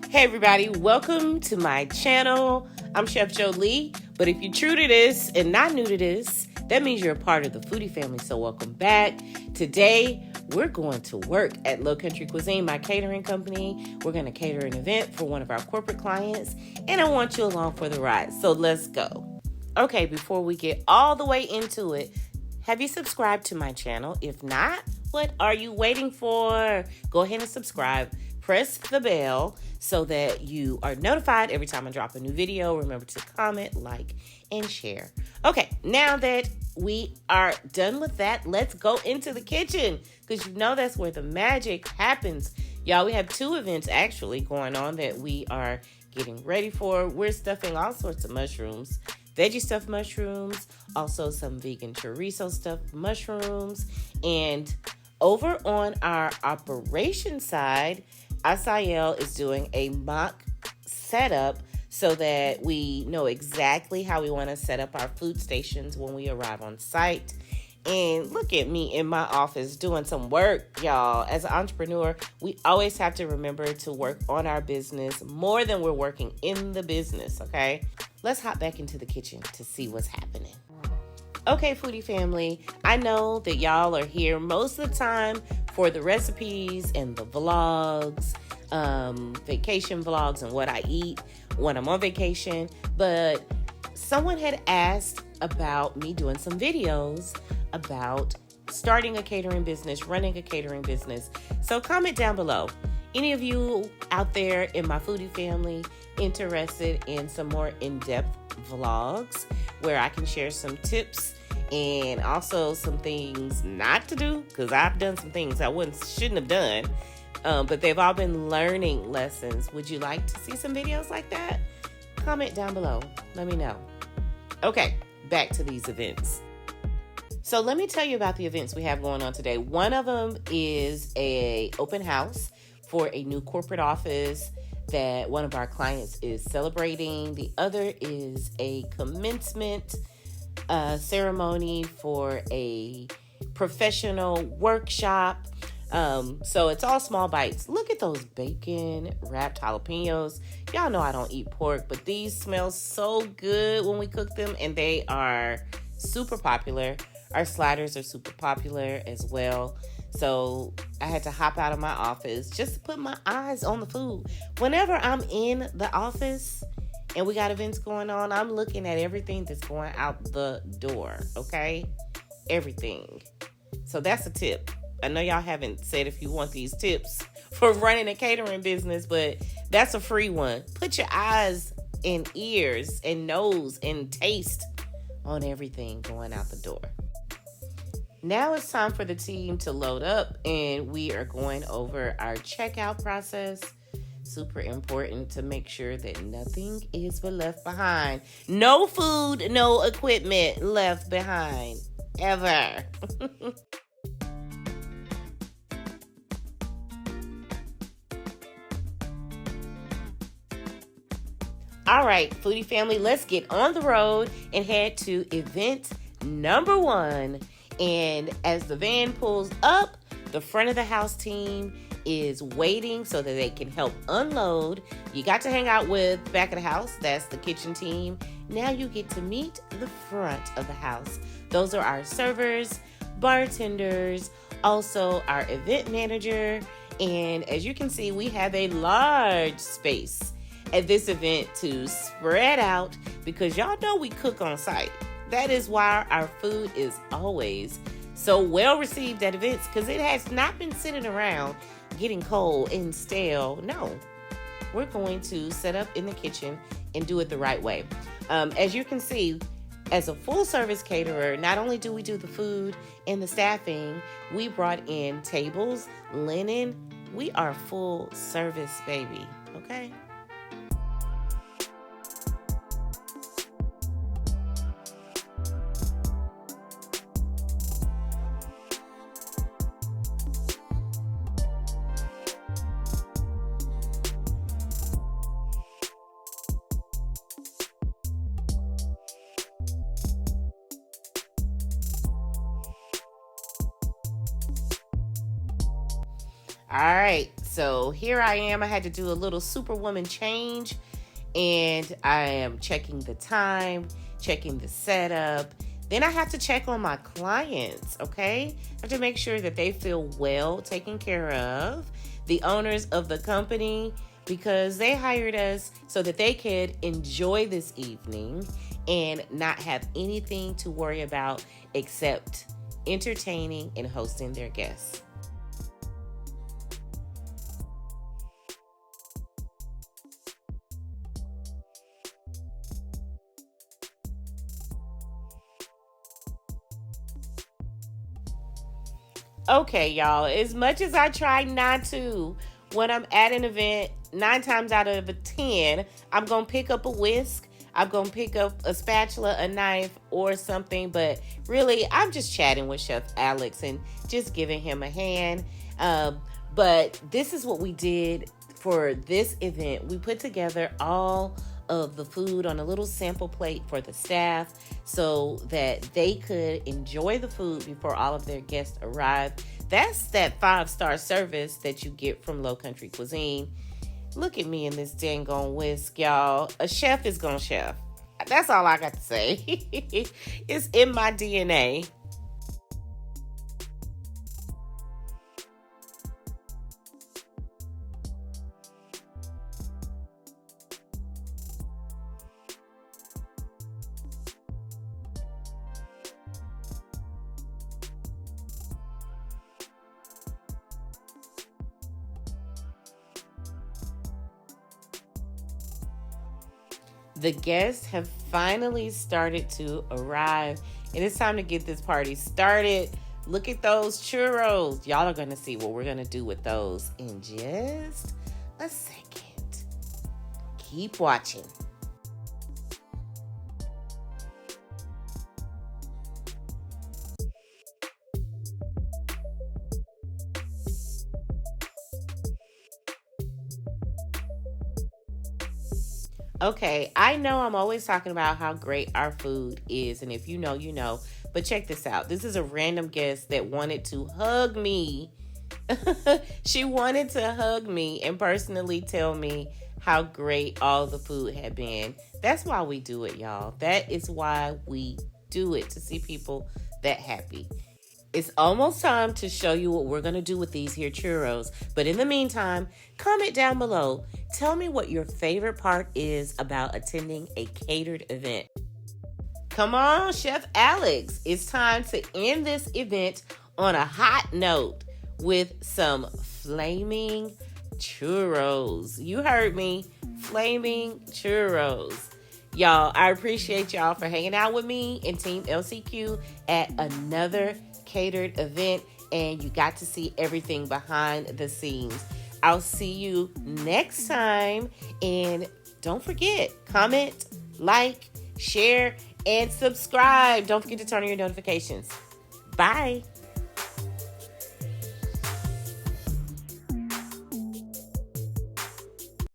Hey everybody, welcome to my channel. I'm Chef Jolie, but if you're true to this and not new to this, that means you're a part of the Foodie Family, so welcome back. Today, we're going to work at Low Country Cuisine, my catering company. We're going to cater an event for one of our corporate clients, and I want you along for the ride, so let's go. Okay, before we get all the way into it, have you subscribed to my channel? If not, what are you waiting for? Go ahead and subscribe. Press the bell so that you are notified every time I drop a new video. Remember to comment, like, and share. Okay, now that we are done with that, let's go into the kitchen because you know that's where the magic happens. Y'all, we have two events actually going on that we are getting ready for. We're stuffing all sorts of mushrooms. Veggie stuffed mushrooms, also some vegan chorizo stuffed mushrooms. And over on our operation side, Asael is doing a mock setup so that we know exactly how we want to set up our food stations when we arrive on site. And look at me in my office doing some work, y'all. As an entrepreneur, we always have to remember to work on our business more than we're working in the business, okay? Let's hop back into the kitchen to see what's happening. Okay, Foodie Family, I know that y'all are here most of the time for the recipes and the vlogs, vacation vlogs and what I eat when I'm on vacation, but someone had asked about me doing some videos about starting a catering business, running a catering business. So comment down below. Any of you out there in my Foodie Family interested in some more in-depth vlogs where I can share some tips and also some things not to do, because I've done some things I shouldn't have done, but they've all been learning lessons. Would you like to see some videos like that? Comment down below. Let me know. Okay, back to these events. So let me tell you about the events we have going on today. One of them is a open house for a new corporate office that one of our clients is celebrating. The other is a commencement ceremony for a professional workshop. So it's all small bites. Look at those bacon wrapped jalapenos. Y'all know I don't eat pork, but these smell so good when we cook them, and they are super popular. Our sliders are super popular as well. So I had to hop out of my office just to put my eyes on the food. Whenever I'm in the office and we got events going on, I'm looking at everything that's going out the door, okay? Everything. So that's a tip. I know y'all haven't said if you want these tips for running a catering business, but that's a free one. Put your eyes and ears and nose and taste on everything going out the door. Now it's time for the team to load up, and we are going over our checkout process. Super important to make sure that nothing is left behind. No food, no equipment left behind, ever. All right, Foodie Family, let's get on the road and head to event number 1. And as the van pulls up, the front of the house team is waiting so that they can help unload. You got to hang out with back of the house. That's the kitchen team. Now you get to meet the front of the house. Those are our servers, bartenders, also our event manager. And as you can see, we have a large space at this event to spread out because y'all know we cook on site. That is why our food is always so well received at events, because it has not been sitting around getting cold and stale. No, we're going to set up in the kitchen and do it the right way. As you can see, as a full service caterer, not only do we do the food and the staffing, we brought in tables, linen. We are full service, baby. Okay. All right, So here I am. I had to do a little superwoman change, and I am checking the time, checking the setup. Then I have to check on my clients, okay? I have to make sure that they feel well taken care of. The owners of the company, because they hired us so that they could enjoy this evening and not have anything to worry about except entertaining and hosting their guests. Okay, y'all, as much as I try not to, when I'm at an event, 9 times out of 10, I'm going to pick up a whisk. I'm going to pick up a spatula, a knife, or something. But really, I'm just chatting with Chef Alex and just giving him a hand. But this is what we did for this event. We put together all of the food on a little sample plate for the staff so that they could enjoy the food before all of their guests arrived. That's that 5-star service that you get from Low Country Cuisine. Look at me in this dang on whisk, y'all. A chef is gonna chef. That's all I got to say. It's in my DNA. The guests have finally started to arrive, and it's time to get this party started. Look at those churros. Y'all are going to see what we're going to do with those in just a second. Keep watching. Okay, I know I'm always talking about how great our food is, and if you know, you know. But check this out. This is a random guest that wanted to hug me. She wanted to hug me and personally tell me how great all the food had been. That's why we do it, y'all. That is why we do it, to see people that happy. It's almost time to show you what we're going to do with these here churros. But in the meantime, comment down below. Tell me what your favorite part is about attending a catered event. Come on, Chef Alex. It's time to end this event on a hot note with some flaming churros. You heard me. Flaming churros. Y'all, I appreciate y'all for hanging out with me and Team LCQ at another catered event, and you got to see everything behind the scenes. I'll see you next time, and don't forget, comment, like, share, and subscribe. Don't forget to turn on your notifications. Bye.